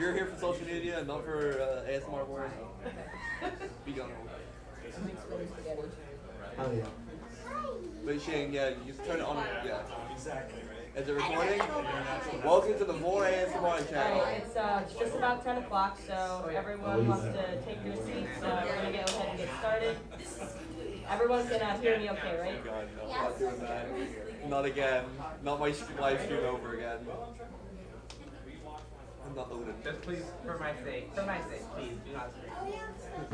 you're here for social media and not for ASMR boys, be gone. Oh yeah. But Shane, yeah, you just turn it on. Yeah. Exactly, right? Is it recording? Welcome to the More ASMR channel. Alright, it's just about 10 o'clock, so everyone wants to take your seats. We're going to go ahead and get started. Everyone can hear me okay, right? God, no, I'm not doing that. Not again. Not my live stream over again. I'm not loaded. Just please, for my sake, please do not scream.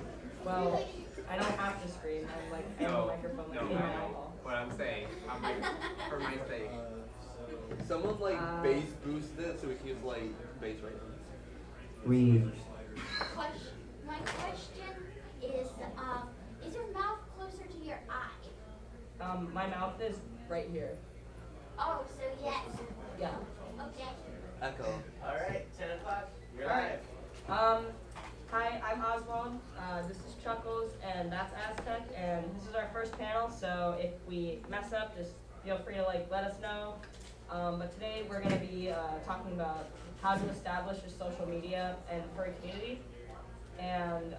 Well, I don't have to scream. I'm like, I have a microphone like in my eyeball. What I'm saying, for my sake. Someone bass boost it so we can use bass right now. My question is your mouth closer to your eye? My mouth is right here. Oh, so yes. Yeah. Okay. Echo. Alright, 10 o'clock, you're Alright. Hi, I'm Oswald. This is Chuckles, and that's Aztek, and this is our first panel, so if we mess up, just feel free to let us know. But today we're going to be talking about how to establish a social media and furry community, and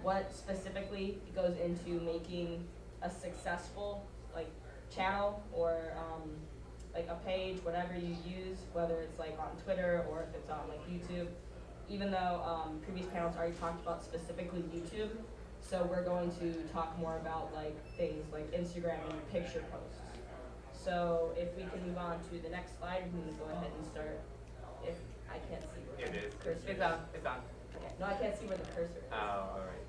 what specifically goes into making a successful channel or a page, whatever you use, whether it's on Twitter or if it's on YouTube. Even though previous panels already talked about specifically YouTube, so we're going to talk more about things like Instagram and picture posts. So if we can move on to the next slide, we can go ahead and start. If I can't see where the cursor is. It's on. Okay. No, I can't see where the cursor is. Oh, alright.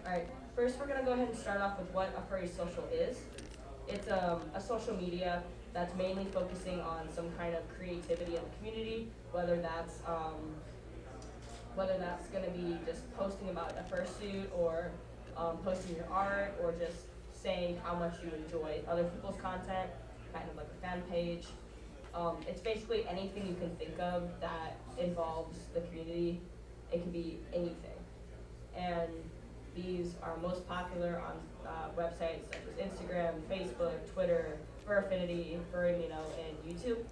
Alright, first we're going to go ahead and start off with what a furry social is. It's a social media that's mainly focusing on some kind of creativity in the community, whether that's going to be just posting about a fursuit or posting your art or just saying how much you enjoy other people's content, kind of like a fan page. It's basically anything you can think of that involves the community. It can be anything. And these are most popular on websites such as Instagram, Facebook, Twitter, Furfinity, Furry, and YouTube.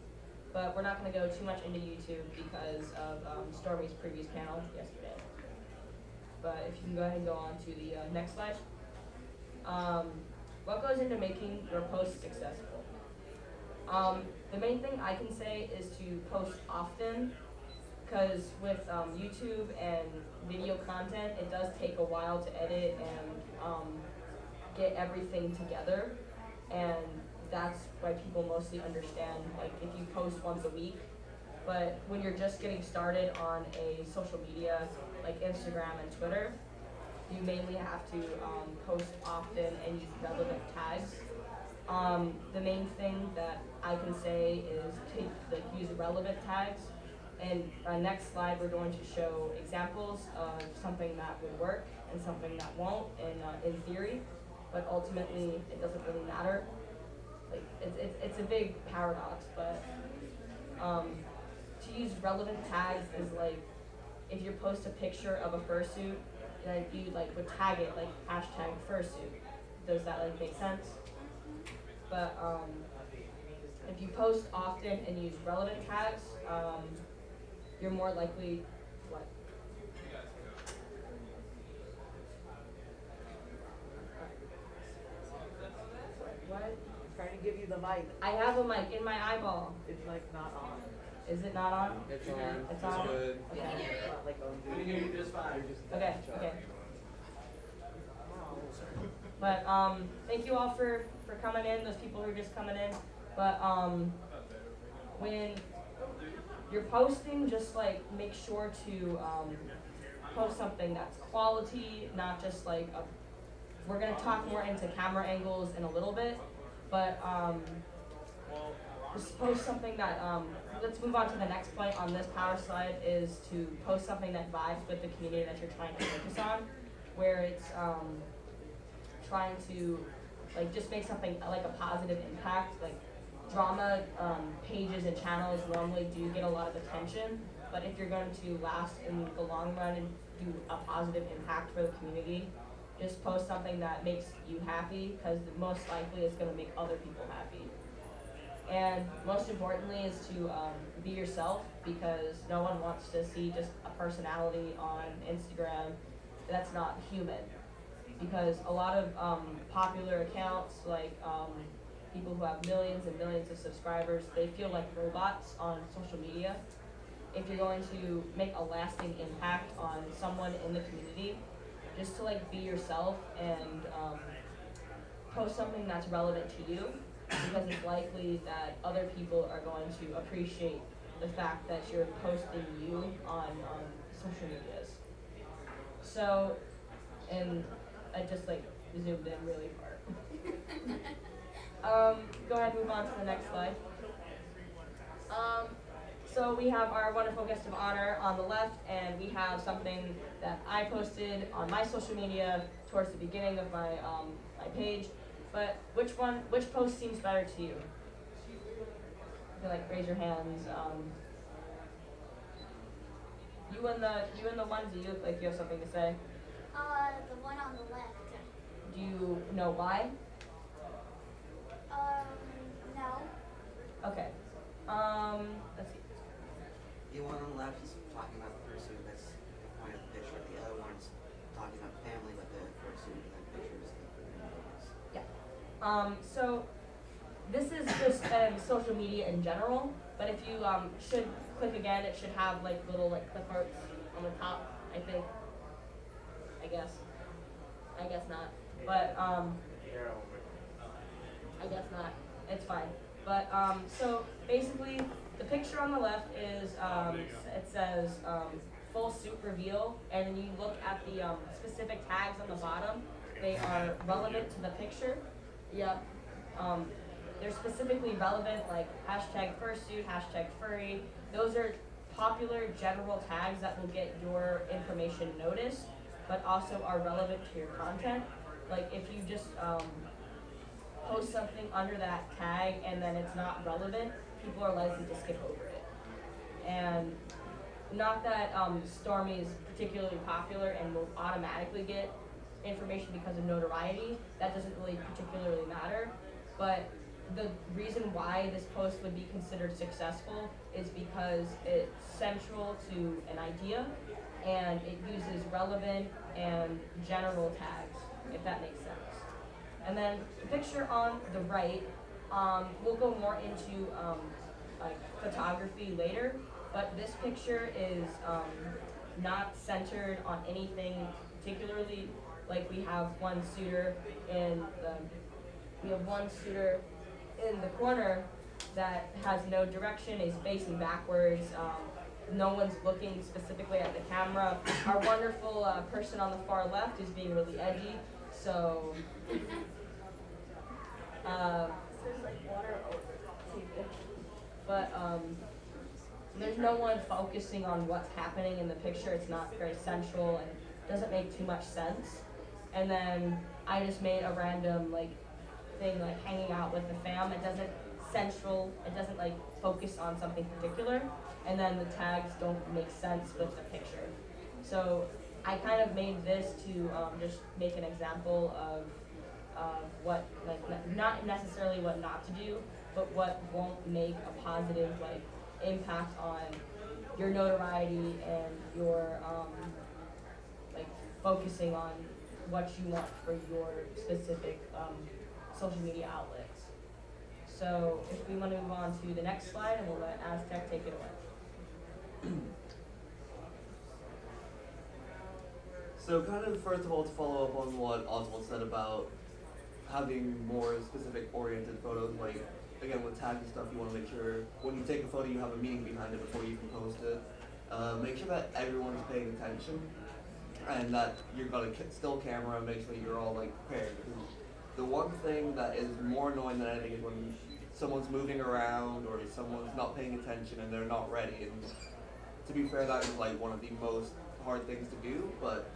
But we're not going to go too much into YouTube because of Stormy's previous panel yesterday. But if you can go ahead and go on to the next slide. What goes into making your post successful? The main thing I can say is to post often, because with YouTube and video content, it does take a while to edit and get everything together. And that's why people mostly understand if you post once a week. But when you're just getting started on a social media like Instagram and Twitter, you mainly have to post often and use relevant tags. The main thing that I can say is to use relevant tags. And next slide, we're going to show examples of something that would work and something that won't in theory, but ultimately it doesn't really matter. It's a big paradox, but to use relevant tags is if you post a picture of a fursuit, then you would tag it hashtag fursuit. Does that make sense? But if you post often and use relevant tags, you're more likely what? What? Trying to give you the mic. I have a mic in my eyeball. It's not on. Is it not on? It's on. It's on. Good. Okay. We can hear you just fine. Okay. But thank you all for coming in. Those people who are just coming in. But when you're posting, just make sure to post something that's quality, not just we're gonna talk more into camera angles in a little bit. But just post something that, let's move on to the next point on this power slide, is to post something that vibes with the community that you're trying to focus on, where it's trying to just make something a positive impact. Drama pages and channels normally do get a lot of attention, but if you're going to last in the long run and do a positive impact for the community, just post something that makes you happy, because most likely it's going to make other people happy. And most importantly is to be yourself, because no one wants to see just a personality on Instagram that's not human. Because a lot of popular accounts, like people who have millions and millions of subscribers, they feel like robots on social media. If you're going to make a lasting impact on someone in the community, just to like be yourself and post something that's relevant to you, because it's likely that other people are going to appreciate the fact that you're posting you on social medias. So, and I just like zoomed in really far. Go ahead and move on to the next slide. So we have our wonderful guest of honor on the left, and we have something that I posted on my social media towards the beginning of my my page. But which post seems better to you? You can like raise your hands. You and the ones that you look like you have something to say. The one on the left. Do you know why? No. Okay. Let's see. The one on the left is talking about the fursuit. That's the point of the picture. The other one's talking about family, but the fursuit and the pictures. Yeah. So this is just social media in general. But if you should click again, it should have like little like clip arts on the top. I think. I guess not. But I guess not. It's fine. But so basically, the picture on the left is it says full suit reveal, and then you look at the specific tags on the bottom. They are relevant to the picture. Yep. They're specifically relevant, like hashtag fursuit, hashtag furry. Those are popular general tags that will get your information noticed, but also are relevant to your content. Like if you just post something under that tag and then it's not relevant, people are likely to skip over it. And not that Stormy is particularly popular and will automatically get information because of notoriety. That doesn't really particularly matter. But the reason why this post would be considered successful is because it's central to an idea and it uses relevant and general tags, if that makes sense. And then the picture on the right, we'll go more into like photography later, but this picture is not centered on anything particularly. Like we have one suitor in the corner that has no direction, is facing backwards. No one's looking specifically at the camera. Our wonderful person on the far left is being really edgy, so there's like water over the table. But there's no one focusing on what's happening in the picture. It's not very central and doesn't make too much sense. And then I just made a random like thing like hanging out with the fam. It doesn't like focus on something particular, and then the tags don't make sense with the picture. So I kind of made this to just make an example of what like not necessarily what not to do, but what won't make a positive like impact on your notoriety and your like focusing on what you want for your specific social media outlets. So if we want to move on to the next slide, and we'll let Aztek take it away. So kind of first of all, to follow up on what Oswald said about having more specific oriented photos, like again with tags and stuff, you want to make sure when you take a photo you have a meaning behind it before you can post it. Make sure that everyone's paying attention and that you've got a still camera, and make sure you're all like prepared. The one thing that is more annoying than anything is when someone's moving around or someone's not paying attention and they're not ready. And to be fair, that is like one of the most hard things to do, but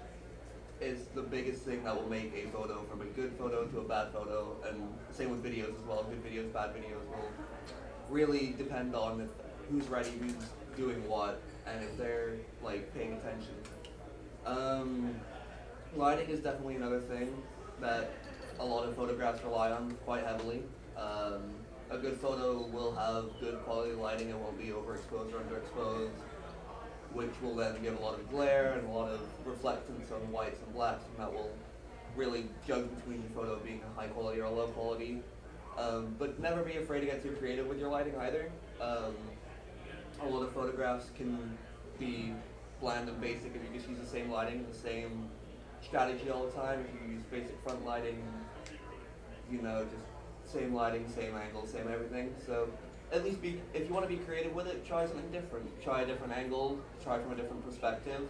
it's the biggest thing that will make a photo from a good photo to a bad photo, and same with videos as well. Good videos, bad videos will really depend on who's ready, who's doing what, and if they're like paying attention. Lighting is definitely another thing that a lot of photographs rely on quite heavily. a good photo will have good quality lighting. It won't be overexposed or underexposed, which will then give a lot of glare and a lot of reflectance on whites and blacks, and that will really judge between your photo being a high quality or a low quality. But never be afraid to get too creative with your lighting either. A lot of photographs can be bland and basic if you just use the same lighting, the same strategy all the time. If you use basic front lighting, you know, just same lighting, same angle, same everything. So at least if you want to be creative with it, try something different. Try a different angle, try from a different perspective.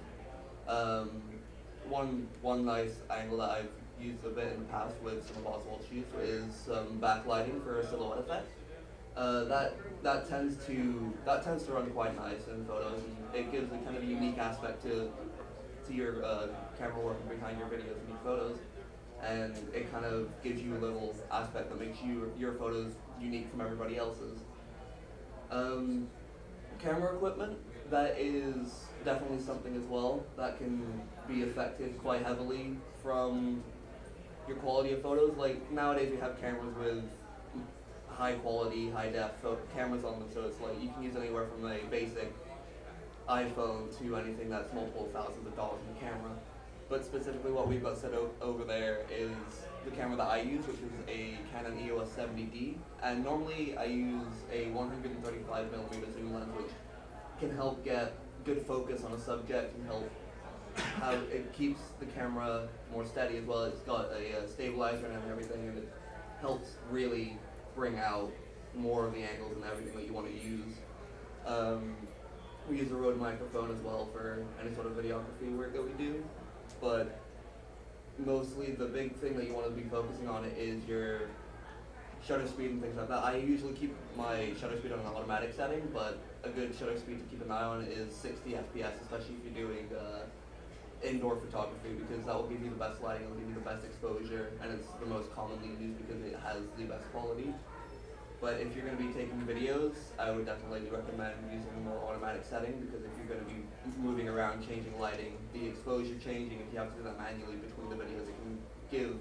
One nice angle that I've used a bit in the past with some of Oswald's shoots is backlighting for a silhouette effect. That tends to run quite nice in photos, and it gives a kind of unique aspect to your camera work behind your videos and your photos, and it kind of gives you a little aspect that makes your photos unique from everybody else's. Camera equipment, that is definitely something as well that can be affected quite heavily from your quality of photos. Like nowadays we have cameras with high quality, high def cameras on them, so it's like you can use anywhere from a basic iPhone to anything that's multiple thousands of dollars in the camera. But specifically what we've got set over there is the camera that I use, which is a Canon EOS 70D, and normally I use a 135mm zoom lens, which can help get good focus on a subject and help how it keeps the camera more steady as well. It's got a stabilizer and everything, and it helps really bring out more of the angles and everything that you want to use. We use a Rode microphone as well for any sort of videography work that we do, but mostly the big thing that you want to be focusing on is your shutter speed and things like that. I usually keep my shutter speed on an automatic setting, but a good shutter speed to keep an eye on is 60 FPS, especially if you're doing indoor photography, because that will give you the best lighting, it will give you the best exposure, and it's the most commonly used because it has the best quality. But if you're going to be taking videos, I would definitely recommend using a more automatic setting, because if you're going to be moving around, changing lighting, the exposure changing, if you have to do that manually between the videos, it can give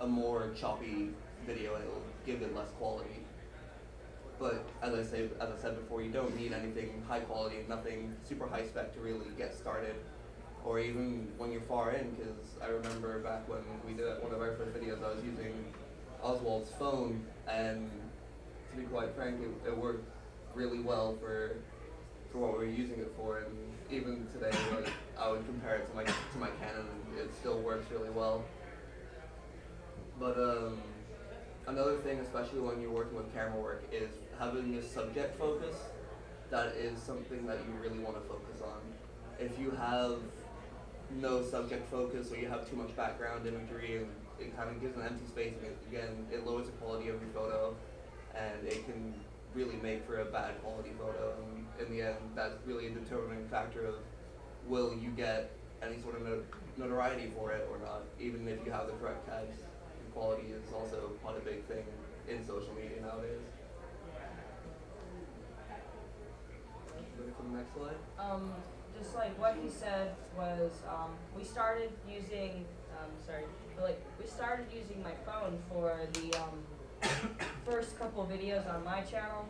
a more choppy video and it will give it less quality. But as I said before, you don't need anything high quality, nothing super high spec to really get started, or even when you're far in, because I remember back when we did one of our first videos, I was using Oswald's phone, and to be quite frank, it worked really well for what we were using it for, and even today, like, I would compare it to my Canon, and it still works really well. But another thing, especially when you're working with camera work, is having a subject focus. That is something that you really want to focus on. If you have no subject focus, or you have too much background imagery, and it kind of gives an empty space, and it lowers the quality of your photo, and it can really make for a bad quality photo. And in the end, that's really a determining factor of will you get any sort of notoriety for it or not, even if you have the correct tags. Quality is also quite a big thing in social media nowadays. Go to the next slide. Just like what he said was, we started using, we started using my phone for the first couple videos on my channel,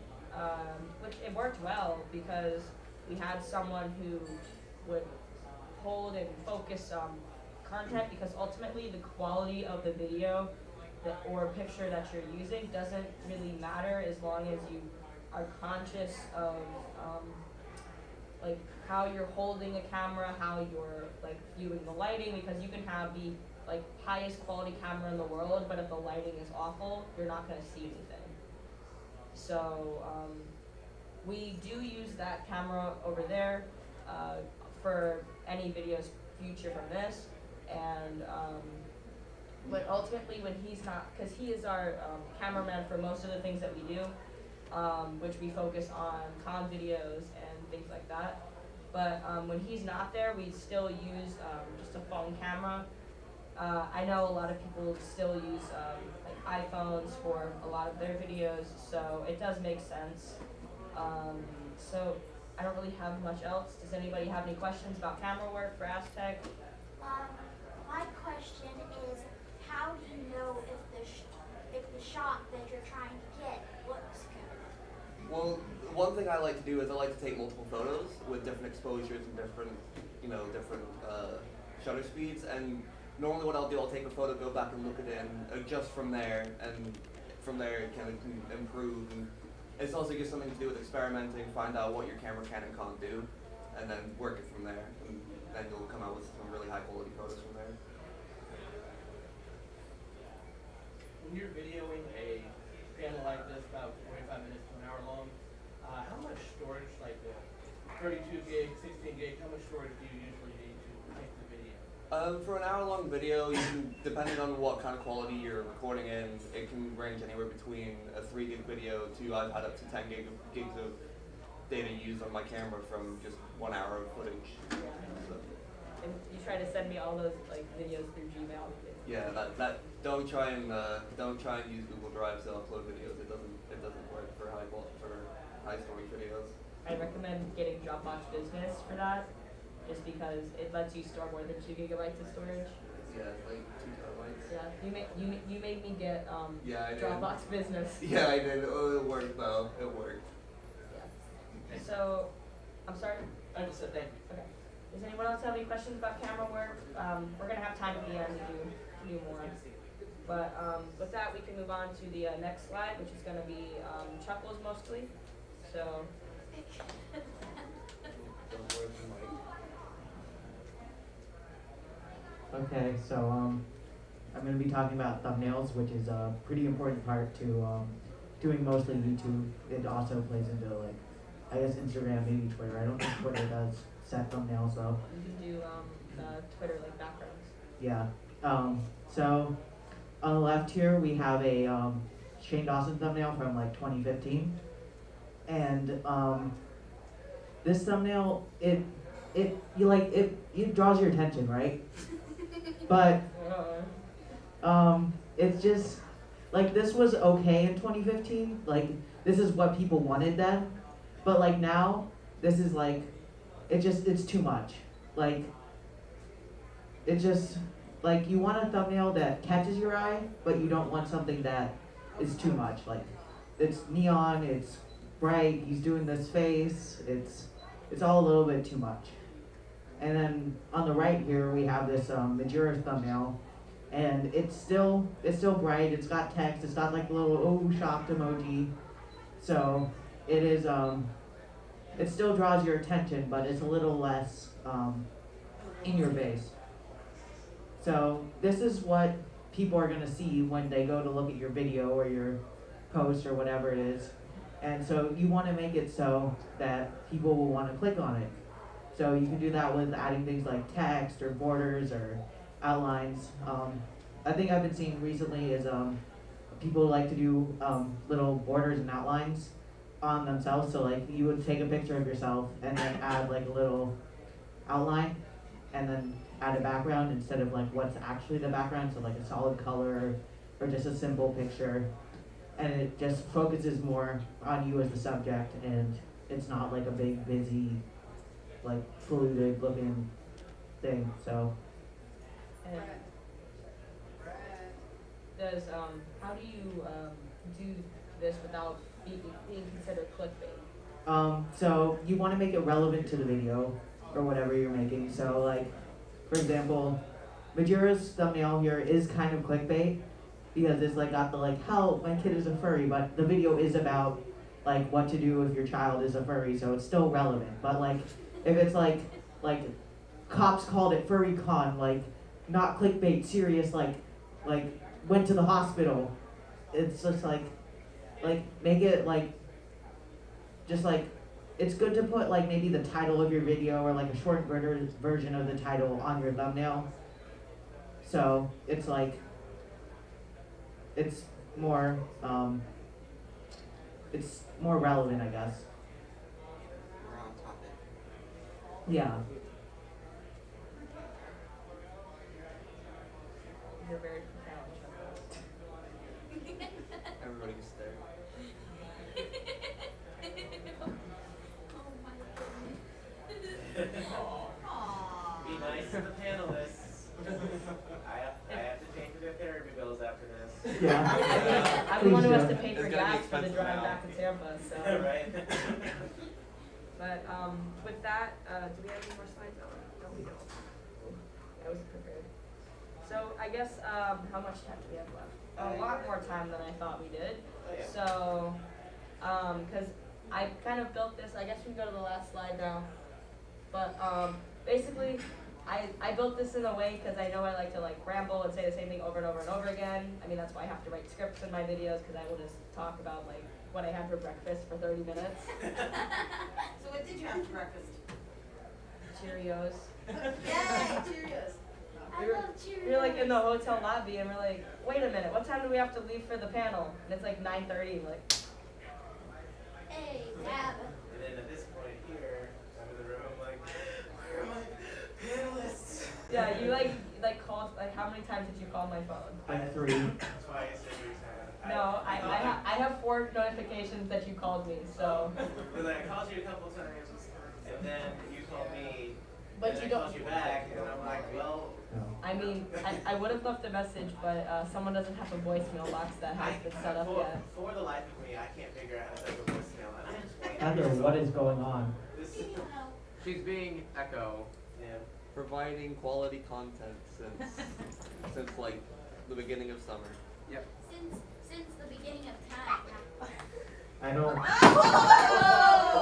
which it worked well because we had someone who would hold and focus content, because ultimately the quality of the video or picture that you're using doesn't really matter as long as you are conscious of like how you're holding a camera, how you're like viewing the lighting, because you can have the like highest quality camera in the world, but if the lighting is awful, you're not going to see anything. So we do use that camera over there for any videos future from this, and but ultimately when he's not, because he is our cameraman for most of the things that we do, which we focus on comm videos and things like that. But when he's not there, we still use just a phone camera. I know a lot of people still use like iPhones for a lot of their videos, so it does make sense. So I don't really have much else. Does anybody have any questions about camera work for Aztek? My question is, how do you know if the shot that you're trying to get, what Well, one thing I like to do is I like to take multiple photos with different exposures and different, different shutter speeds. And normally what I'll do, I'll take a photo, go back and look at it, and adjust from there. And from there, it kind of can improve. And it's also just something to do with experimenting, find out what your camera can and can't do, and then work it from there. And then you'll come out with some really high quality photos from there. When you're videoing a panel like this, about 45 minutes to an hour long, how much storage, like 32 gig, 16 gig, how much storage do you usually need to make the video? For an hour-long video, you can, depending on what kind of quality you're recording in, it can range anywhere between a 3 gig video to I've had up to 10 gigs of data used on my camera from just 1 hour of footage. So. And you try to send me all those like videos through Gmail. Yeah, that don't try and use Google Drive to upload videos. It doesn't work for high storage videos. I recommend getting Dropbox Business for that, just because it lets you store more than 2 gigabytes of storage. Yeah, like 2 terabytes. Yeah, you made me get yeah, I did. Dropbox Business. Yeah, I did. Oh, it worked though. It worked. Yeah. So, I'm sorry. I just said thank you. Okay. Does anyone else have any questions about camera work? We're gonna have time at the end to do more. But with that, we can move on to the next slide, which is gonna be Chuckles mostly. So. Don't worry, Mike. Okay, so I'm going to be talking about thumbnails, which is a pretty important part to doing mostly YouTube. It also plays into like, I guess Instagram, maybe Twitter. I don't think Twitter does set thumbnails though. You can do Twitter like backgrounds. Yeah. So on the left here we have a Shane Dawson thumbnail from like 2015, and this thumbnail it draws your attention, right? But it's just like this was okay in 2015. Like this is what people wanted then, but like now this is like it's too much. Like it just like you want a thumbnail that catches your eye, but you don't want something that is too much. Like it's neon, it's bright. He's doing this face. It's all a little bit too much. And then on the right here we have this Majura thumbnail, and it's still bright. It's got text. It's got like a little shocked emoji. So it is it still draws your attention, but it's a little less in your face. So this is what people are gonna see when they go to look at your video or your post or whatever it is. And so you want to make it so that people will want to click on it. So you can do that with adding things like text or borders or outlines. I think I've been seeing recently is people like to do little borders and outlines on themselves. So like you would take a picture of yourself and then add like a little outline and then add a background instead of like what's actually the background. So like a solid color or just a simple picture. And it just focuses more on you as the subject, and it's not like a big, busy, like polluted looking thing. So. And does how do you do this without being considered clickbait? So you want to make it relevant to the video or whatever you're making. So like, for example, Majura's thumbnail here is kind of clickbait, because it's like got the like, help, my kid is a furry, but the video is about like what to do if your child is a furry, so it's still relevant. But like if it's like cops called it furry con, like not clickbait, serious, like went to the hospital, it's just like make it like just like it's good to put like maybe the title of your video or like a short version of the title on your thumbnail, so it's like it's more relevant, I guess. We're on topic. Yeah. You're very profound. Everybody gets there. Oh my goodness. Be nice to the panelists. I have to pay for their therapy bills after this. Yeah. I'm the one who has to Please pay for It's gonna be gas for the expensive drive now. back to Tampa, so. Right? But with that, do we have any more slides? No, we don't. I wasn't prepared. So I guess how much time do we have left? A lot more time than I thought we did. Oh, yeah. So, because I kind of built this. I guess we can go to the last slide now. But basically, I built this in a way because I know I like to like ramble and say the same thing over and over and over again. I mean, that's why I have to write scripts in my videos because I will just talk about like what I had for breakfast for 30 minutes. So what did you have for breakfast? Cheerios. Yay, Cheerios. I We were- love Cheerios. We were like in the hotel lobby and we're like, wait a minute, what time do we have to leave for the panel? And it's like 9:30. Like, Hey, Dab. And then at this point here, I'm in the room, I'm like, where are my panelists? yeah, you like called. Like, how many times did you call my phone? Like 3. Twice every time. No, I have 4 notifications that you called me. So. Because I called you a couple times, and then you called me, But and you I don't- called you back, and I'm like, well, No. I mean, I would have left a message, but someone doesn't have a voicemail box that has been set up yet. for the life of me, I can't figure out how to type a voicemail, and I'm just waiting. Heather, what is going on? This You know, She's being Echo. yeah. Providing quality content since like the beginning of summer. Yep. since the beginning of time. I don't.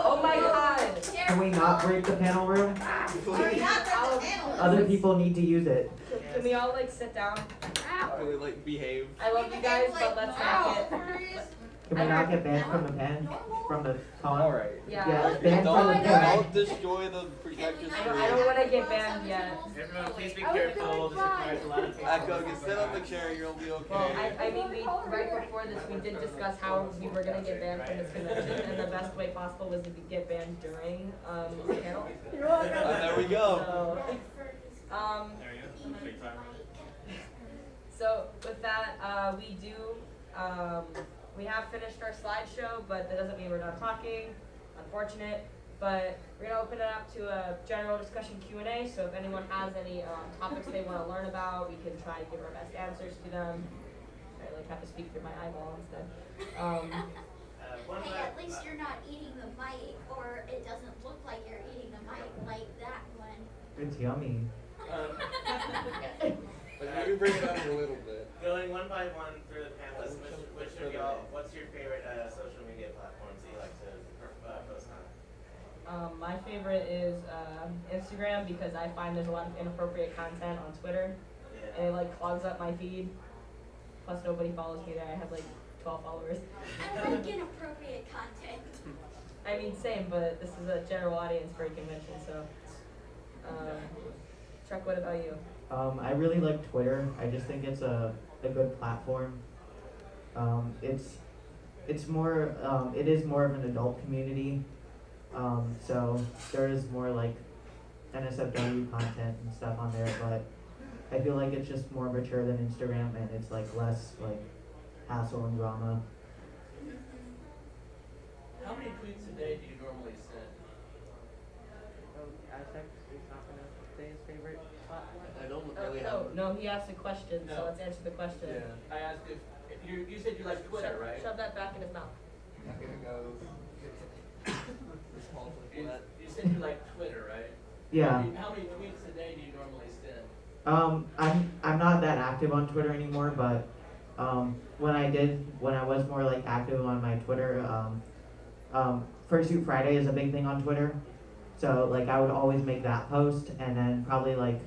Oh my God! Can we not break the panel room? I'll- Other people need to use it. Can we all like sit down? Really like behave. I love you guys, but let's not get. Can we not get banned from the from the con? Alright. Yeah. Yeah, banned from the pan. Don't destroy the projector I screen. don't want to get banned yet. Everyone, please be careful. This requires a lot of Echo, you sit on the chair, you'll be okay. Well, I mean, right before this, we did discuss how we were gonna get banned from this convention, and the best way possible was to get banned during the panel. There we go. So, so with that, we have finished our slideshow, but that doesn't mean we're not talking. Unfortunate, but we're gonna open it up to a general discussion Q&A. So if anyone has any topics they want to learn about, we can try to give our best answers to them. I like have to speak through my eyeball instead. Hey, at least you're not eating the mic, or it doesn't look like you're eating the mic like that one. It's yummy. But maybe bring it up a little bit. Going one by one through the panelists, which of y'all, what's your favorite social media platforms that you like to post on? My favorite is Instagram because I find there's a lot of inappropriate content on Twitter, and it like clogs up my feed. Plus nobody follows me there. I have like 12 followers. I like inappropriate content. I mean, same, but this is a general audience for a convention, so. Chuck, what about you? I really like Twitter. I just think it's a good platform. It's more it is more of an adult community. So there is more like NSFW content and stuff on there, but I feel like it's just more mature than Instagram, and it's like less like hassle and drama. How many tweets a day do you normally send? Aztek is not going to say his favorite platform. I don't really have. No, he asked a question, so No. let's answer the question. Yeah. I asked if you said you like Twitter, Shove, right? shove that back in his mouth. Here it goes. This Paul's like, You, what? you said you like Twitter, right? Yeah. How many tweets a day do you normally send? I'm not that active on Twitter anymore, but when I was more like active on my Twitter, Fursuit Friday is a big thing on Twitter. So like I would always make that post, and then probably like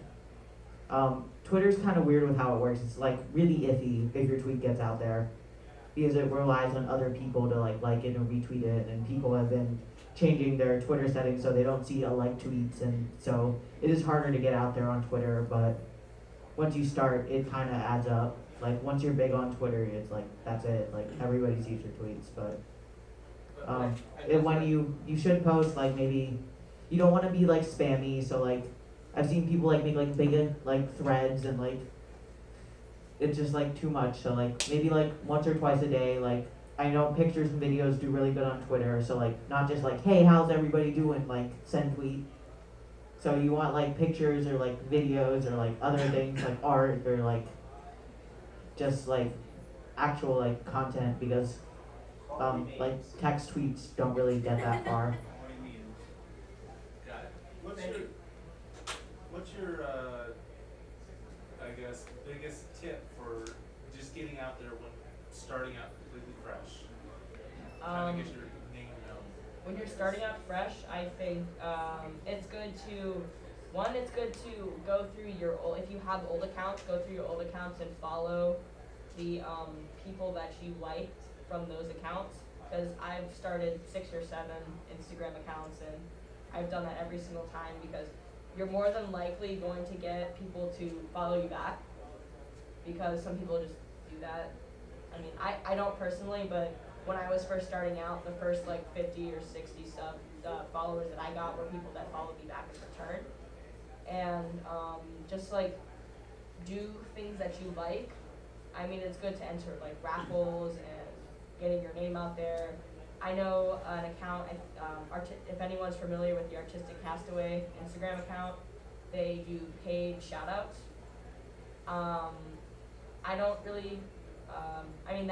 Twitter's kind of weird with how it works. It's like really iffy if your tweet gets out there, because it relies on other people to like it or retweet it, and people have been changing their Twitter settings so they don't see like tweets, and so it is harder to get out there on Twitter. But once you start, it kind of adds up. Like once you're big on Twitter, it's like that's it. Like everybody sees your tweets, but when you should post like maybe you don't want to be like spammy. So like I've seen people like make like big like threads, and like it's just like too much. So like maybe like once or twice a day. Like I know pictures and videos do really good on Twitter. So like not just like hey how's everybody doing, like send tweet. So you want like pictures or like videos or like other things like art or like just like actual like content because like text tweets don't really get that far. Got it. What's your I guess biggest tip for just getting out there when starting out completely fresh? Trying to get your name known. When you're starting out fresh, I think it's good to go through your old, if you have old accounts, go through your old accounts and follow the people that you liked from those accounts. Because I've started 6 or 7 Instagram accounts and I've done that every single time because you're more than likely going to get people to follow you back because some people just do that. I mean, I don't personally, but when I was first starting out, the first like 50 or 60 followers that I got were people that followed me back in return. And just like do things that you like. I mean, it's good to enter like raffles and getting your name out there. I know an account, if anyone's familiar with the Artistic Castaway Instagram account, they do paid shoutouts. I don't really, I mean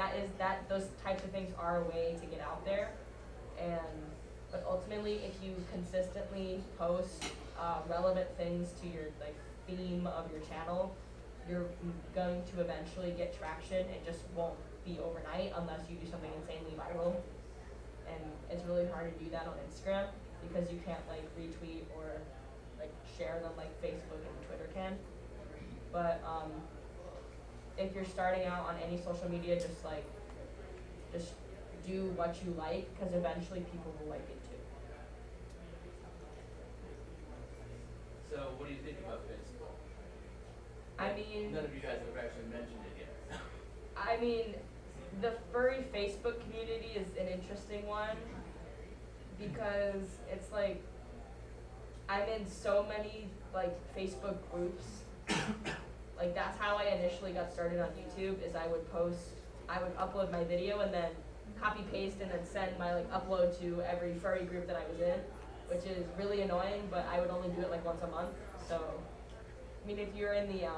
those types of things are a way to get out there, but ultimately if you consistently post relevant things to your like theme of your channel, you're going to eventually get traction. It just won't be overnight unless you do something insanely viral. And it's really hard to do that on Instagram because you can't like retweet or like share them like Facebook and Twitter can. But if you're starting out on any social media, just do what you like because eventually people will like it too. So what do you think about Facebook? I mean, None of you guys have actually mentioned it yet. I mean, the furry Facebook community is an interesting one because it's like I'm in so many like Facebook groups. Like that's how I initially got started on YouTube is I would upload my video and then copy paste and then send my like upload to every furry group that I was in, which is really annoying, but I would only do it like once a month. So I mean, if you're in the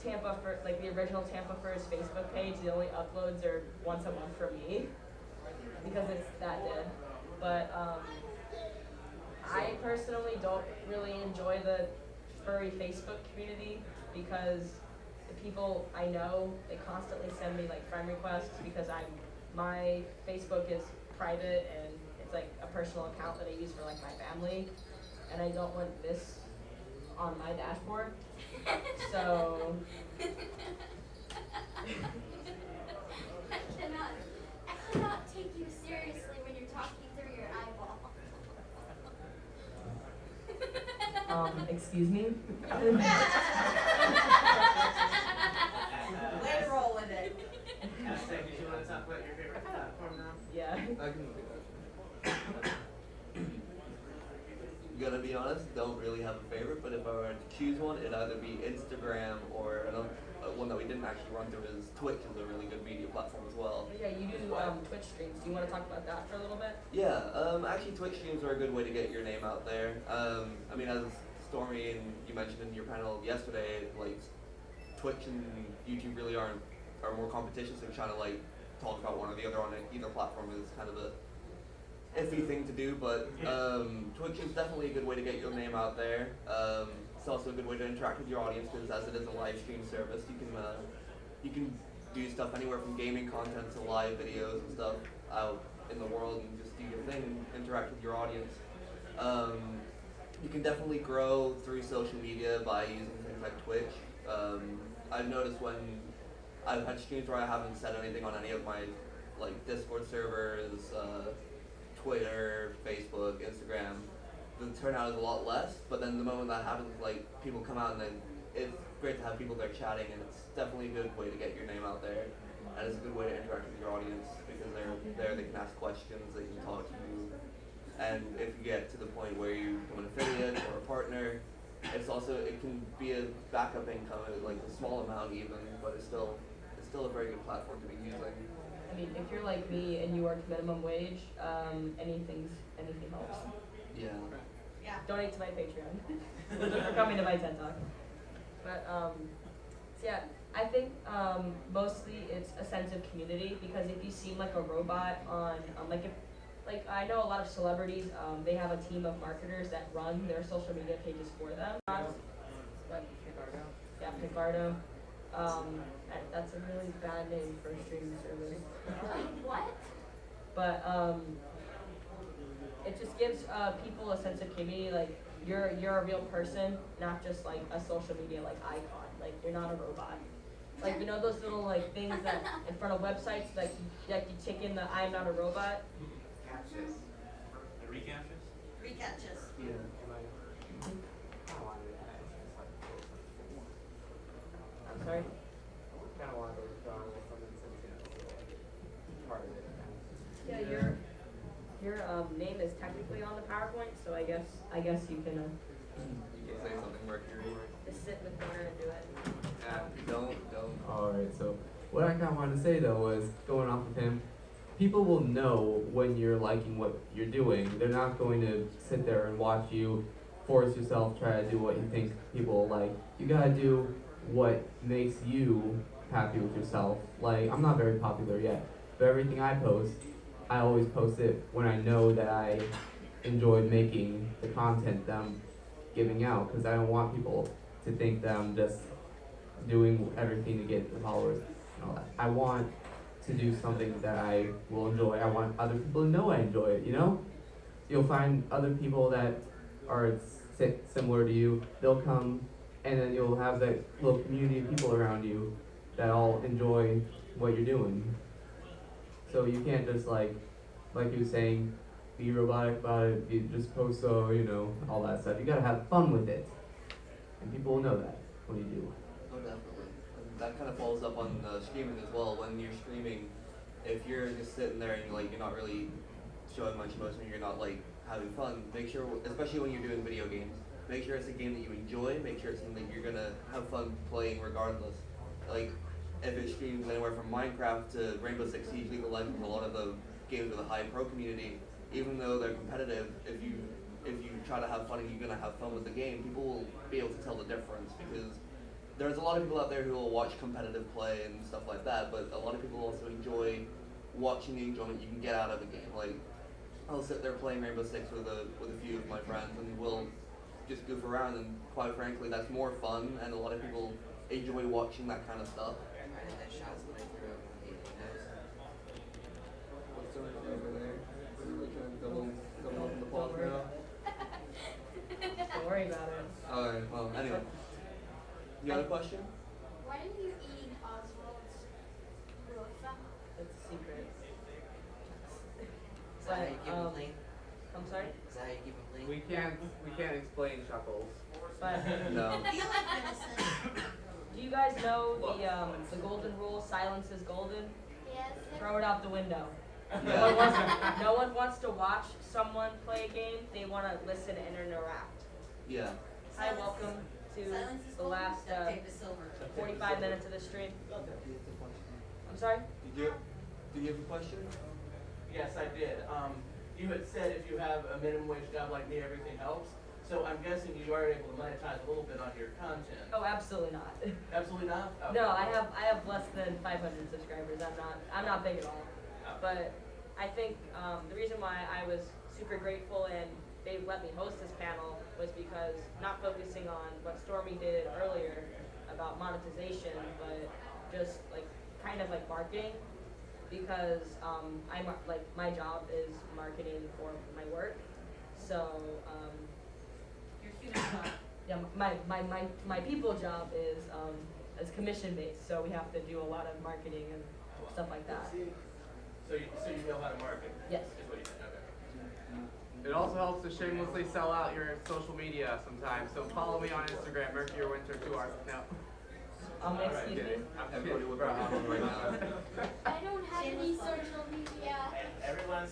the original Tampa Furs Facebook page, the only uploads are once a month for me because it's that dead. But I personally don't really enjoy the furry Facebook community because the people I know, they constantly send me like friend requests because my Facebook is private and it's like a personal account that I use for like my family, and I don't want this on my dashboard. So I cannot take you seriously when you're talking through your eyeball. Excuse me? Way to roll with it. Aztek, did you want to talk about your favorite platform now? Yeah. I can look at that. Gonna be honest, don't really have a favorite, but if I were to choose one, it'd either be Instagram or another one that we didn't actually run through is Twitch is a really good media platform as well. Yeah, you do Twitch streams. Do you want to talk about that for a little bit? Yeah, actually Twitch streams are a good way to get your name out there. I mean, as Stormy and you mentioned in your panel yesterday, like Twitch and YouTube really are more competition, so trying to like talk about one or the other on either platform is kind of a iffy thing to do, but Twitch is definitely a good way to get your name out there. It's also a good way to interact with your audience because as it is a live stream service, you can do stuff anywhere from gaming content to live videos and stuff out in the world and just do your thing and interact with your audience. You can definitely grow through social media by using things like Twitch. I've noticed when I've had streams where I haven't said anything on any of my like Discord servers, Twitter, Facebook, Instagram, the turnout is a lot less, but then the moment that happens, like, people come out and then it's great to have people there chatting, and it's definitely a good way to get your name out there, and it's a good way to interact with your audience, because they're there, they can ask questions, they can talk to you, and if you get to the point where you become an affiliate or a partner, it can be a backup income, like a small amount even, but it's still a very good platform to be using. I mean, if you're like me and you work minimum wage, anything helps. Yeah. Yeah. Donate to my Patreon for coming to my TED Talk. But so yeah, I think mostly it's a sense of community because if you seem like a robot on like I know a lot of celebrities they have a team of marketers that run their social media pages for them. But yeah, Picardo. That's a really bad name for a streaming service. What? But it just gives people a sense of community. Like you're a real person, not just like a social media like icon. Like you're not a robot. Like you know those little like things that in front of websites like you tick in the "I'm not a robot." Captures. The recaptures? Recaptures. Yeah. I'm sorry. Kind of wanted to withdraw on this one since it's part of it. Yeah, your name is technically on the PowerPoint, so I guess you can You can say something, Mercury. just sit in the corner and do it. Don't. Alright, so what I kind of wanted to say though was, going off of him, people will know when you're liking what you're doing. They're not going to sit there and watch you force yourself, try to do what you think people will like. You gotta do what makes you happy with yourself. Like, I'm not very popular yet, but everything I post, I always post it when I know that I enjoy making the content that I'm giving out, because I don't want people to think that I'm just doing everything to get the followers and all that. I want to do something that I will enjoy. I want other people to know I enjoy it, you know? You'll find other people that are similar to you. They'll come, and then you'll have that little community of people around you that all enjoy what you're doing. So you can't just like you were saying, be robotic about it, you just post all that stuff. You gotta have fun with it. And people will know that when you do. Oh, definitely. And that kind of follows up on streaming as well. When you're streaming, if you're just sitting there and you're not really showing much emotion, you're not like having fun, make sure, especially when you're doing video games, make sure it's a game that you enjoy, make sure it's something that you're gonna have fun playing regardless. Like, if it streams anywhere from Minecraft to Rainbow Six Siege, League of Legends, a lot of the games with a high pro community, even though they're competitive, if you try to have fun and you're gonna have fun with the game, people will be able to tell the difference, because there's a lot of people out there who will watch competitive play and stuff like that, but a lot of people also enjoy watching the enjoyment you can get out of a game. Like, I'll sit there playing Rainbow Six with a few of my friends, and we'll just goof around, and quite frankly, that's more fun, and a lot of people enjoy watching that kind of stuff. I did that shot somebody threw up on the nose. What's going on over there? We're trying to double up in the pause now. Don't worry about it. Alright, well, anyway. You got a question? Why are you eating Oswald's rosa? It's a secret. Is that how you keep him clean? I'm sorry? Is that how you keep him clean? We can't explain Chuckles. But No. You like venison? do you guys know the golden rule? Silence is golden. Yes. Throw it out the window. Yeah. No one wants to watch someone play a game. They want to listen and interact. Yeah. Hi, welcome to Silence is the golden. last Take the silver. 45 minutes of the stream. I'm sorry? Did you have a question? Yes, I did. You had said if you have a minimum wage job like me, everything helps. So I'm guessing you are able to monetize a little bit on your content. Oh, absolutely not. Absolutely not? Okay. No, I have less than 500 subscribers. I'm not big at all. But I think the reason why I was super grateful and they let me host this panel was because not focusing on what Stormy did earlier about monetization, but just like kind of like marketing, because my job is marketing for my work. So Your human job. yeah, my people job is commission based, so we have to do a lot of marketing and stuff like that. So you know how to market? Yes. Is what you said, okay. It also helps to shamelessly sell out your social media sometimes. So follow me on Instagram, Mercury Winter 2 hours. No. Excuse me? Everybody would probably have one right now. I don't have any social media. Everyone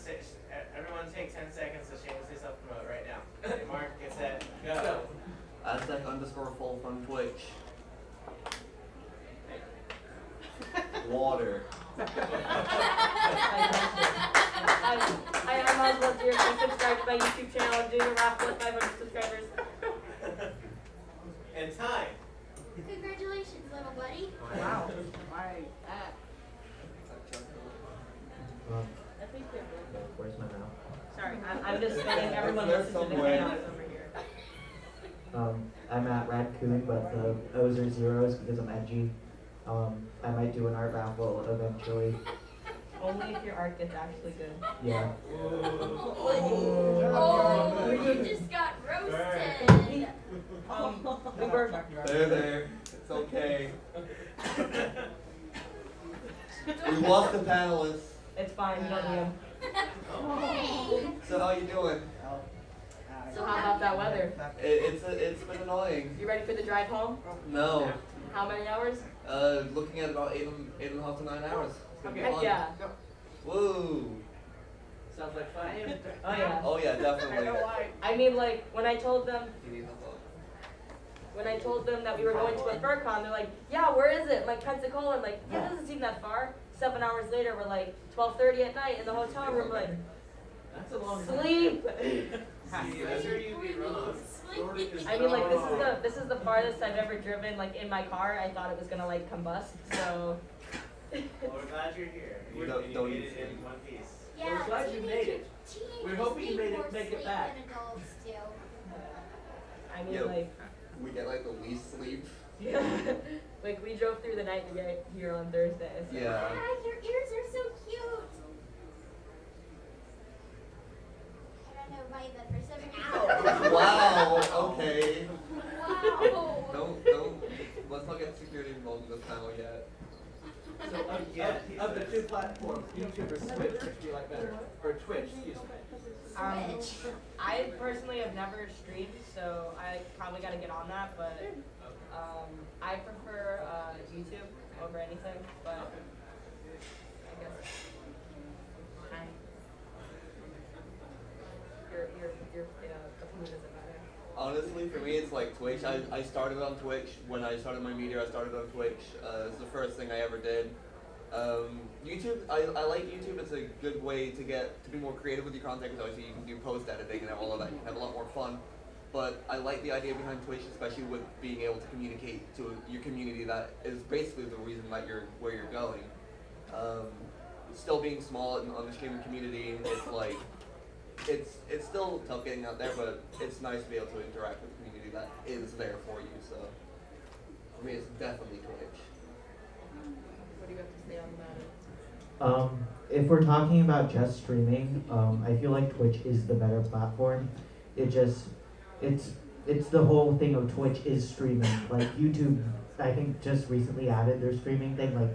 take 10 seconds to shamelessly self-promote right now. Okay, Mark, get set, go. Aztek _Folf on Twitch. Water. Hi, I'm Oswald here. Please subscribe to my YouTube channel. I'm doing a raffle with 500 subscribers. And time. Congratulations, little buddy. Wow. My app. I think they're good. Where's my mouth? Sorry, I'm just saying everyone There listens to the somewhere. chaos over here. I'm at Raccoon, but the O's are zeros because I'm edgy. I might do an art raffle eventually. Only if your art gets actually good. Yeah. Oh, you just got roasted. We were. There. It's okay. We lost the panelists. It's fine, we don't need 'em. Hey. So how you doing? So how about that weather? It's been annoying. You ready for the drive home? No. How many hours? Looking at about 8.5 to 9 hours. It's gonna be Heck fun. yeah. Woo. Sounds like fun. Oh yeah. Oh yeah, definitely. I mean, like when I told them You need help. that we were going to a FurCon, they're like, yeah, where is it? I'm like, Pensacola. I'm like, yeah, it doesn't seem that far. 7 hours later, we're like 12:30 at night in the hotel room, like, That's a long time. sleep. See, that's where you'd be wrong. I mean, like this is the farthest I've ever driven. Like in my car, I thought it was gonna like combust. So. Well, we're glad you're here. You You don't made need it in one piece. Yeah, We're glad you made it. teenagers We're hoping you need made it- more make it sleep back. than adults do. I mean, Yep. like, We get like the least sleep. like we drove through the night to get here on Thursday. So. Yeah. Yeah, your ears are so cute. I don't know why, but for 7 hours. Wow. Okay. Wow. Don't. Let's not get security involved in this panel yet. So of the two platforms, YouTube or Twitch, which do you like better? Or Twitch, excuse me. Switch. I personally have never streamed, so I probably got to get on that. But I prefer YouTube over anything. But I guess your opinion doesn't matter. Honestly, for me, it's like Twitch. I started on Twitch. When I started my media, I started on Twitch. It's the first thing I ever did. YouTube, I like YouTube. It's a good way to be more creative with your content because obviously you can do post editing and all of that. You can have a lot more fun. But I like the idea behind Twitch, especially with being able to communicate to your community that is basically the reason that you're where you're going. Still being small on the streaming community, it's like it's still tough getting out there, but it's nice to be able to interact with a community that is there for you. So for me, it's definitely Twitch. What do you have to say on that? If we're talking about just streaming, I feel like Twitch is the better platform. It's the whole thing of Twitch is streaming. Like YouTube, I think just recently added their streaming thing, like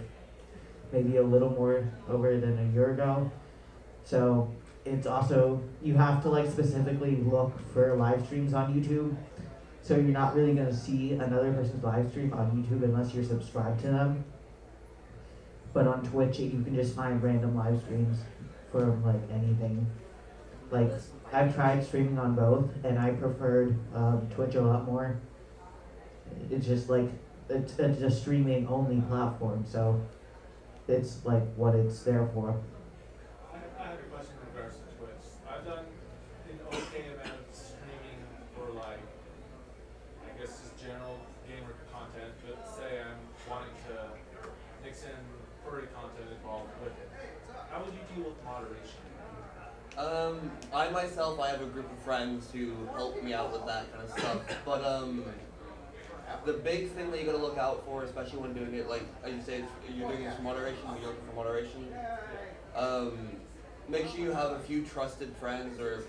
maybe a little more over than a year ago. So it's also, you have to like specifically look for live streams on YouTube. So you're not really gonna see another person's live stream on YouTube unless you're subscribed to them. But on Twitch, you can just find random live streams from like anything. Like I've tried streaming on both, and I preferred Twitch a lot more. It's just like it's a streaming only platform, so it's like what it's there for. I have a question in regards to Twitch. I've done an okay amount of streaming for like, I guess just general gamer content, but say I'm wanting to mix in furry content involved with it. How would you deal with moderation? I myself, I have a group of friends who help me out with that kind of stuff. But the big thing that you gotta look out for, especially when doing it, like you say, you're doing this for moderation, you're looking for moderation. Make sure you have a few trusted friends or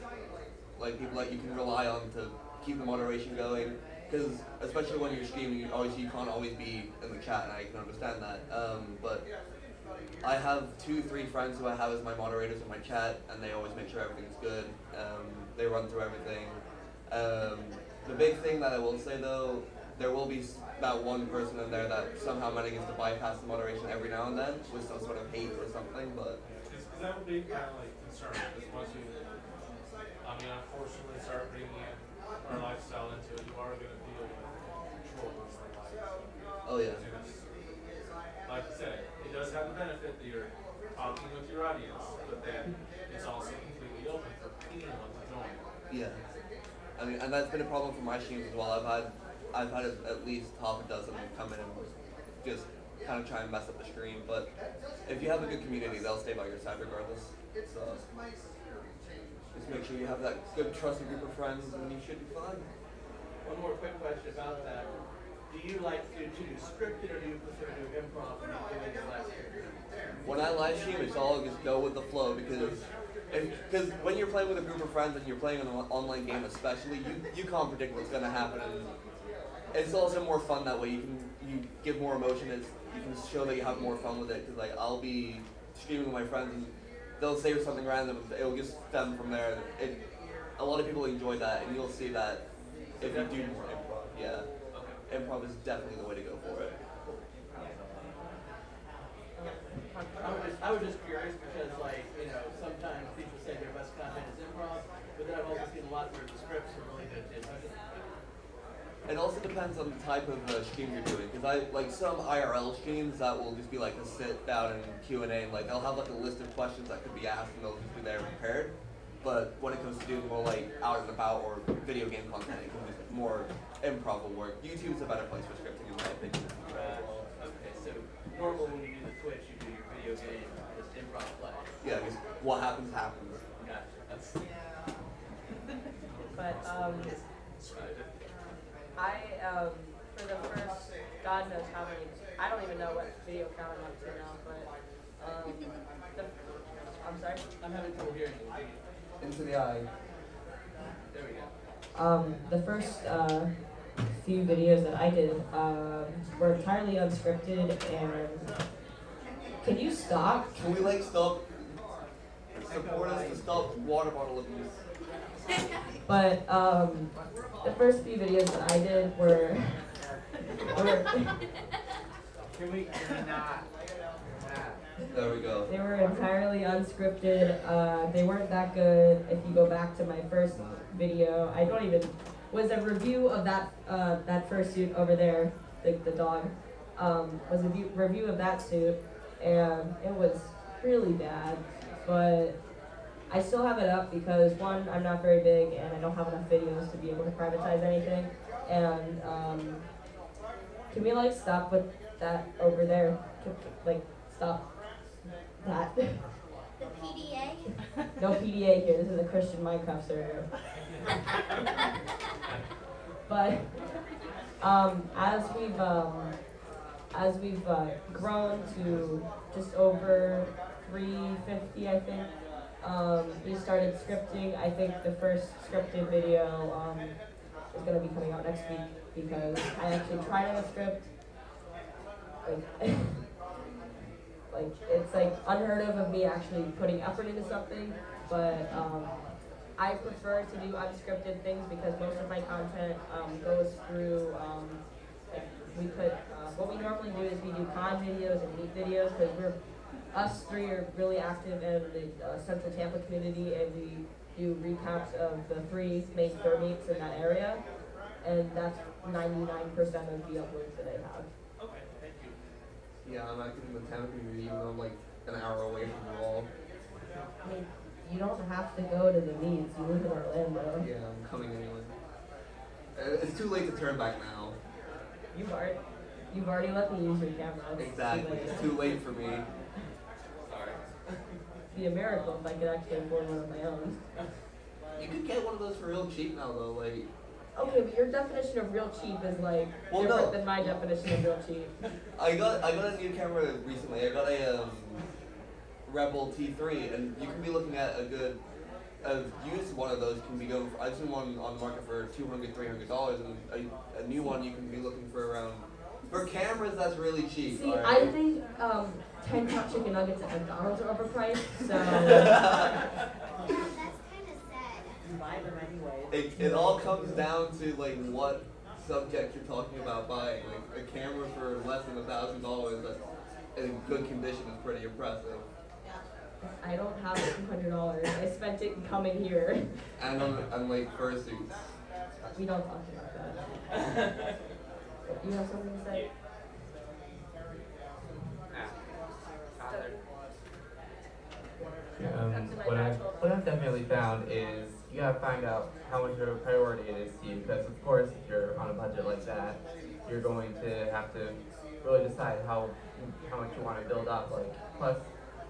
like people that you can rely on to keep the moderation going. Because especially when you're streaming, you can't always be in the chat, and I can understand that. But I have 2-3 friends who I have as my moderators in my chat, and they always make sure everything's good. They run through everything. The big thing that I will say though, there will be that one person in there that somehow manages to bypass the moderation every now and then with some sort of hate or something. But Because that would be kind of like concern. Because once you, unfortunately start bringing in our lifestyle into it, you are going to deal with trolls and like. oh yeah. And it's, like I said, it does have the benefit that you're talking with your audience, but then it's also completely open for anyone to join. Yeah, I mean, and that's been a problem for my streams as well. I've had at least half a dozen come in and just kind of try and mess up the stream. But if you have a good community, they'll stay by your side regardless. So just make sure you have that good trusted group of friends, and you should be fine. One more quick question about that. Do you like to do scripted or do you prefer to do improv when you're doing your live stream? When I live stream, it's all just go with the flow because when you're playing with a group of friends and you're playing an online game especially, you can't predict what's going to happen. And it's also more fun that way. You give more emotion. You can show that you have more fun with it because like I'll be streaming with my friends and they'll say something random. It'll just stem from there. A lot of people enjoy that, and you'll see that if you do more improv. Yeah, improv is definitely the way to go for it. I was just curious because, like, you know, sometimes people say their best content is improv, but then I've also seen a lot where the scripts are really good too. It also depends on the type of stream you're doing, because I like some IRL streams that will just be like a sit down and Q&A, and like they'll have like a list of questions that could be asked, and they'll just be there prepared. But when it comes to doing more like out and about or video game content, it can be more improv will work. YouTube's a better place for scripting, in my opinion. Okay, so normal when you do the Twitch, you do your video game, just improv play. Yeah, because what happens happens. Gotcha. That's But for the first, God knows how many, I don't even know what video count I'm up to now, but I'm sorry? I'm having trouble hearing you. Into the eye. There we go. The first few videos that I did were entirely unscripted, and can you stop? Can we like stop? Support us to stop water bottle abuse. But the first few videos that I did were Can we not? There we go. they were entirely unscripted. They weren't that good. If you go back to my first video, I don't even was a review of that first suit over there, the dog. Was a review of that suit, and it was really bad. But I still have it up because one, I'm not very big and I don't have enough videos to be able to privatize anything. And can we like stop with that over there? Like stop that. The PDA? No PDA here. This is a Christian Minecraft server. But as we've grown to just over 350, I think. We started scripting. I think the first scripted video is going to be coming out next week because I actually tried on a script. Like it's like unheard of me actually putting effort into something, but I prefer to do unscripted things because most of my content goes through. What we normally do is we do con videos and meet videos because us three are really active in the Central Tampa community, and we do recaps of the 3 main fur meets in that area, and that's 99% of the uploads that I have. Okay, thank you. Yeah, I'm active in the Tampa community, even though I'm like an hour away from you all. I mean, you don't have to go to the meets. You live in Orlando. Yeah, I'm coming anyway. It's too late to turn back now. You've already let me use your camera. Exactly, it's too late for me. It'd be a miracle if I could actually afford one of my own. You could get one of those for real cheap now though, like. Okay, but your definition of real cheap is like different than my definition of real cheap. I got a new camera recently. I got a Rebel T3, and you can be looking at a used one of those can be going for, I've seen one on the market for $200-$300, and a new one you can be looking for around. For cameras, that's really cheap. See, right? I think 10 top chicken nuggets at McDonald's are overpriced, so. That's kind of sad. You buy them anyway. It all comes down to like what subject you're talking about buying. Like a camera for less than $1,000 that's in good condition is pretty impressive. I don't have $200. I spent it coming here. And on like fursuits. We don't talk about that. You have something to say? What I've definitely found is you gotta find out how much of a priority it is to you, because of course, if you're on a budget like that, you're going to have to really decide how much you want to build up. Like, plus,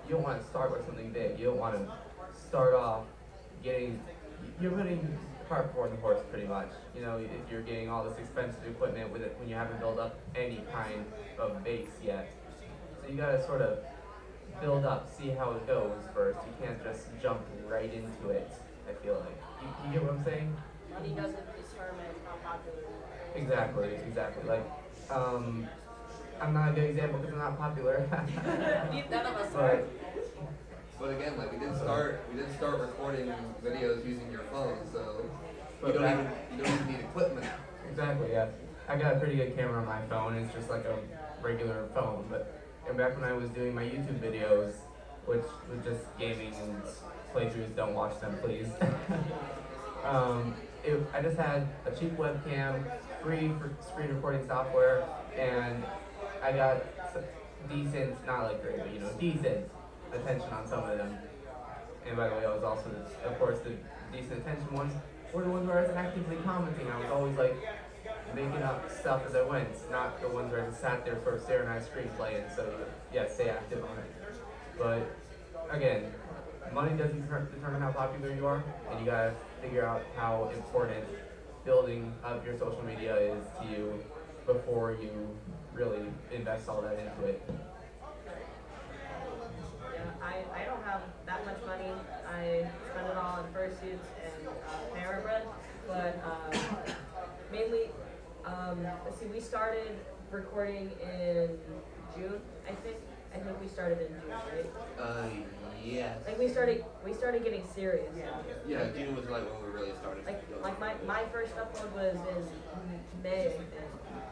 you don't want to start with something big. You don't want to start off you're putting cart before the horse pretty much. You know, if you're getting all this expensive equipment with it when you haven't built up any kind of base yet. So you gotta sort of build up, see how it goes first. You can't just jump right into it, I feel like. You get what I'm saying? Money doesn't determine how popular you are. Exactly. Like, I'm not a good example because I'm not popular. None of us But- are. But again, like we didn't start recording videos using your phone, so But you don't back- even need equipment. Exactly, yeah. I got a pretty good camera on my phone. It's just like a regular phone. And back when I was doing my YouTube videos, which was just gaming and playthroughs, don't watch them, please. I just had a cheap webcam, free for screen recording software, and I got decent, not like great, but decent attention on some of them. And by the way, I was also, of course, the decent attention ones were the ones where I was actively commenting. I was always like making up stuff as I went, not the ones where I just sat there sort of staring at a screen playing. So yeah, stay active on it. But again, money doesn't determine how popular you are, and you gotta figure out how important building up your social media is to you before you really invest all that into it. I don't have that much money. I spend it all on fursuits and camera bread, but mainly, let's see, we started recording in June, I think. I think we started in June, right? Yes. Like we started getting serious. Yeah, June was like when we really started. Like my first upload was in May, I think.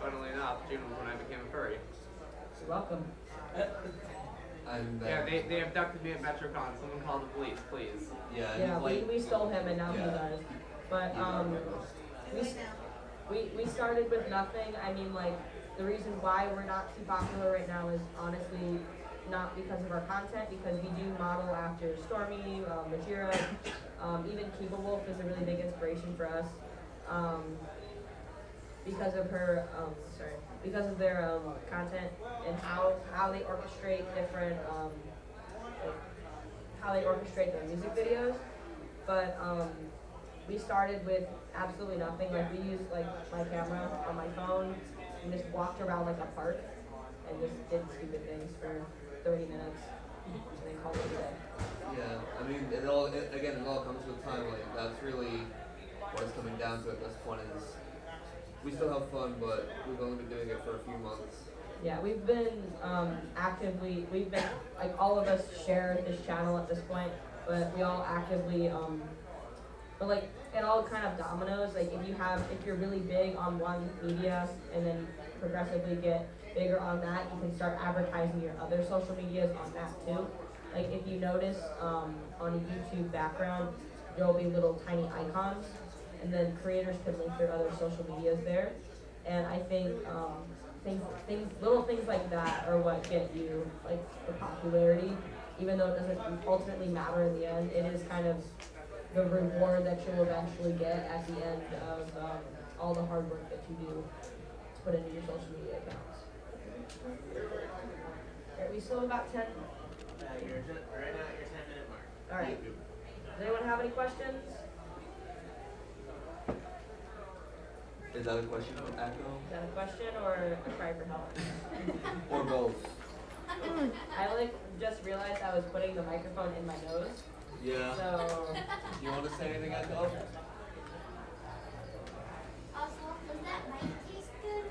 Funnily enough, June was when I became a furry. You're welcome. And Yeah, they abducted me at MetroCon. Someone call the police, please. Yeah, we stole him and now he died. But we started with nothing. I mean, like, the reason why we're not too popular right now is honestly not because of our content, because we do model after Stormy, Majira, even Kiba Wolf is a really big inspiration for us. Because of her, because of their content and how they orchestrate different, how they orchestrate their music videos. But we started with absolutely nothing. Like we used like my camera on my phone and just walked around like a park and just did stupid things for 30 minutes and then called it a day. Yeah, I mean, it all comes with time. Like that's really what it's coming down to at this point is we still have fun, but we've only been doing it for a few months. Yeah, we've been like all of us share this channel at this point, but we all actively, but like it all kind of dominoes. Like if you're really big on one media and then progressively get bigger on that, you can start advertising your other social medias on that too. Like if you notice on a YouTube background, there'll be little tiny icons, and then creators can link their other social medias there. And I think little things like that are what get you like the popularity, even though it doesn't ultimately matter in the end. It is kind of the reward that you'll eventually get at the end of all the hard work that you do to put into your social media accounts. Alright, we still have about 10. You're just, right now at your 10-minute mark. Alright. Does anyone have any questions? Is that a question from Echo? Is that a question or a cry for help? Or both? I just realized I was putting the microphone in my nose. Yeah. So You want to say anything, Echo? Oswald, does that mic taste good?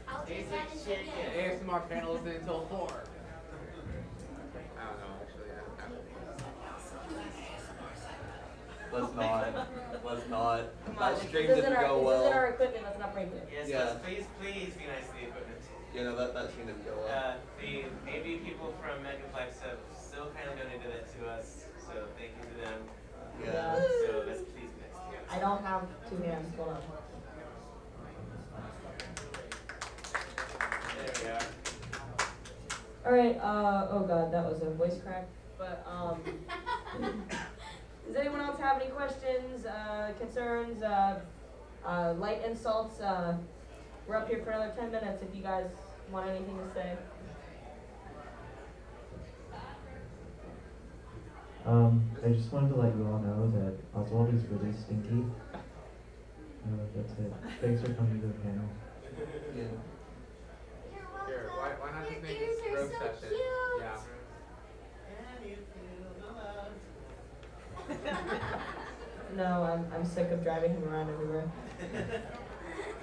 I'll taste that in Shit, the ASMR panel isn't until 4. I don't know, actually. Let's not. come on, That this stream isn't didn't our, go this well. isn't our equipment. Let's not break it. Yes, Yeah. please be nice to the equipment. You know, that stream didn't go well. The AV people from Megaplex have still kind of donated it to us, so thank you to them. Yeah. So let's please be nice to you. I don't have 2 hands. Hold on. There we are. All right. Oh God, that was a voice crack. But does anyone else have any questions, concerns, light insults? We're up here for another 10 minutes if you guys want anything to say. I just wanted to let you all know that Oswald is really stinky. That's it. Thanks for coming to the panel. Yeah. You're welcome. Here, why not just Your make ears this are roast so session? cute. Yeah. Can you feel the love? No, I'm sick of driving him around everywhere.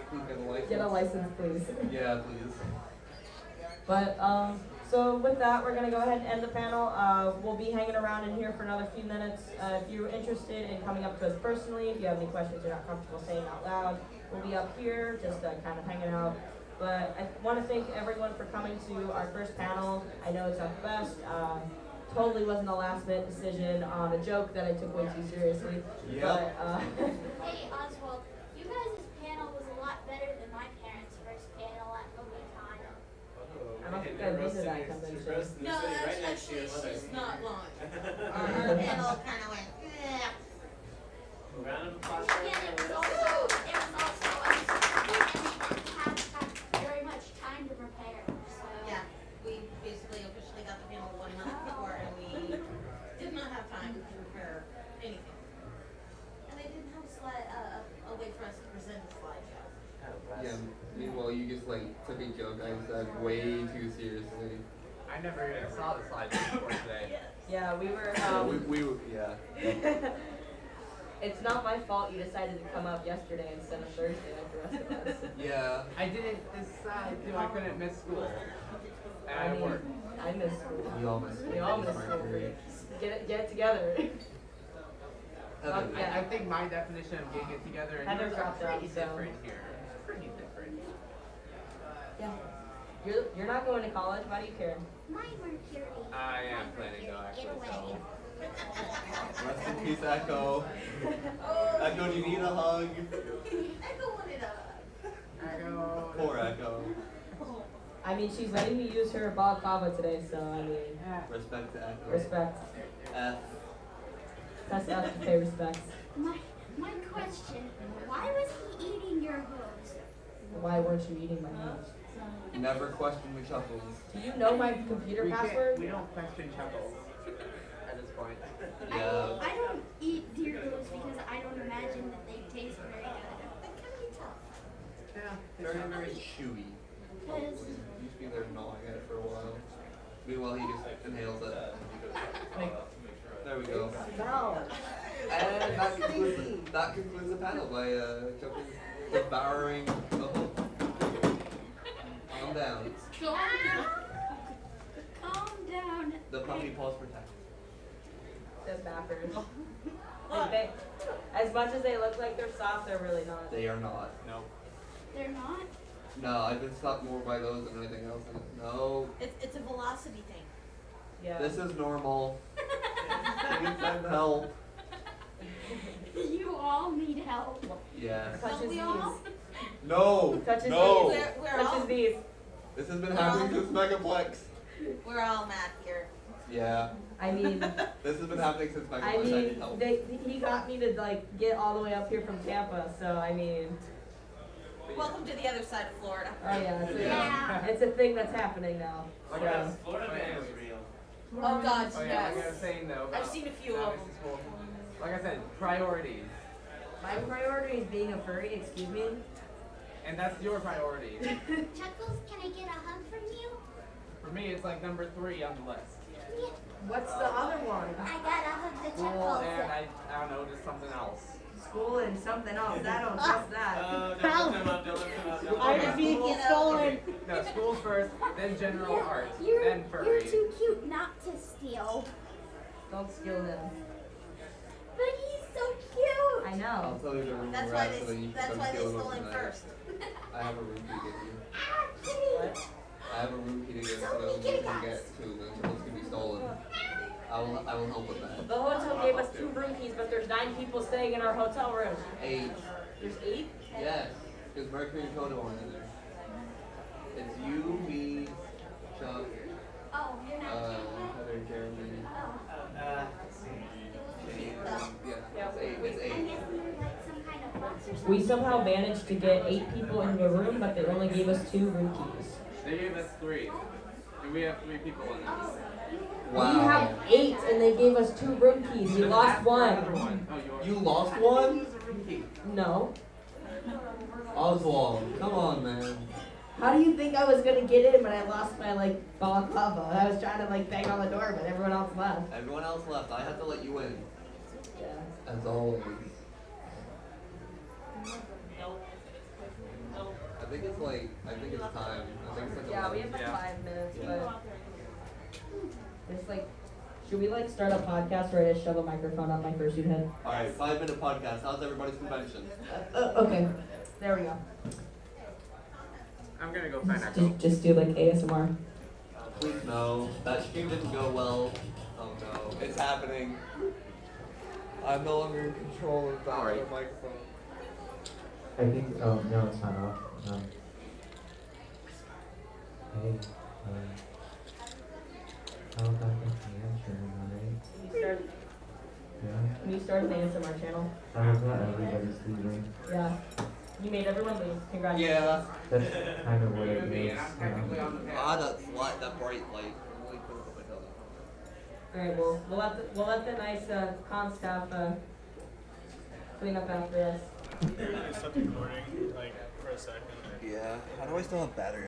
Please get a license. Get a license, please. Yeah, please. But, so with that, we're gonna go ahead and end the panel. We'll be hanging around in here for another few minutes. If you're interested in coming up to us personally, if you have any questions you're not comfortable saying out loud, we'll be up here just kind of hanging out. But I want to thank everyone for coming to our first panel. I know it's not the best. Totally wasn't a last-minute decision on a joke that I took way too seriously. Yep. But, Hey, Oswald, you guys' panel was a lot better than my parents' first panel at Con. I don't think I've been to that convention. No, Actually, she's not lying. Our panel kind of went, yeah. Round of applause. Yeah, it was also, I was and we had very much time to prepare. So. Yeah, we basically officially got the panel 1 month before, and we did not have time to prepare anything. And they didn't have a way for us to present a slideshow. Yeah. Meanwhile, you just like took a joke I said way too seriously. I never even saw the slide before today. yeah, we were, We were, yeah. it's not my fault you decided to come up yesterday instead of Thursday like the rest of us. Yeah. I didn't decide to. I couldn't miss school. And I I mean, worked. I miss school. We all miss We all miss school. Get it together. Heather, Yeah. I think my definition of getting it together and Heather yours are dropped out, pretty so- different here. Pretty different. Yeah. You're not going to college. Why do you care? My Mercury. I am planning to actually. Get away. Rest in peace, Echo. Echo, do you need a hug? Echo wanted a. Poor Echo. I mean, she's letting me use her balaclava today, so I mean, Respect to Echo. respect. F. That's us to pay respect. My question, why was he eating your hooves? Why weren't you eating my hooves? Never question the Chuckles. Do you know my computer password? We don't question Chuckles at this point. Yeah. I don't eat deer hooves because I don't imagine that they taste very good. That can be tough. Yeah. Very, very chewy. Because Used to be there gnawing at it for a while. Meanwhile, he just inhales it. There we go. No. And that concludes the panel by Chuckles devouring a hook. Calm down. calm down. The puppy paws protect. Those backers. They, as much as they look like they're soft, they're really not. They are not. No. They're not. No, I've been stopped more by those than anything else. No. It's a velocity thing. Yeah. This is normal. Please send help. You all need help. Yes. Touches Don't we these. all? No. Touches No. these. We're all, Touches these. This has been happening since Megaplex. we're all mad here. Yeah. I mean, This has been happening since Megaplex. I I need mean, help. he got me to like get all the way up here from Tampa, so I mean, Welcome to the other side of Florida. oh yeah, so Yeah. it's a thing that's happening now. Like So, I Florida man is real. Oh God, Oh yeah, like I was yes. saying though. I've about seen a few now of this them. is cool. Like I said, priorities. my priority is being a furry. Excuse me. And that's your priority. Chuckles, can I get a hug from you? For me, it's like number 3 on the list. Yeah. What's the other one? I gotta hug the School Chuckles. and I don't know, just something else. School and something else. I don't trust that. Don't lift him up, don't lift him up. Don't I lift him up. repeat, get stolen. No, school's first, then general arts, You're then furry. too cute not to steal. Don't steal him. But he's so cute. I I'll know. tell you the room That's we're why at so that you can that's come why they steal them stole him tonight. first. I have a room key to give you. Ah, kitty. What? I have a room key to give so that you can get to them. So those can be stolen. I will help with that. The hotel gave us 2 room keys, but there's 9 people staying in our hotel room. 8. There's 8? Yes. Because Mercury and Coda aren't in there. It's you, me, Chuck, Oh, you're not Heather, Jeremy. Let's see. Yeah, it's 8. I'm guessing you're like some kind of box or something. We somehow managed to get 8 people into a room, but they only gave us 2 room keys. They gave us 3. And we have 3 people in us. Wow. We have 8 and they gave us 2 room keys. We lost one. You lost one? No. Oswald, come on, man. How do you think I was gonna get in when I lost my like balaclava? I was trying to like bang on the door, but everyone else left. Everyone else left. I had to let you in. Yeah. As always. I think it's time. I think it's like Yeah, we have like 5 minutes, but it's like, should we like start a podcast or I just shove a microphone up my fursuit head? Alright, 5-minute podcast. How's everybody's convention? Okay, there we go. I'm gonna go find Just do like ASMR. Please no. That stream didn't go well. Oh no. It's happening. I'm no longer in control of that other microphone. I think, oh, no, it's not off. Hey, how about the answering, alright? Yeah. Can you start an ASMR channel? How's that everybody's leaving? Yeah. You made everyone leave. Congratulations. Yeah. That's kind of what it is, you know? That bright light. Really put it up my Alright, well, we'll let the nice con staff clean up after this. Stop recording, like, for a second. Yeah. How do I still have battery?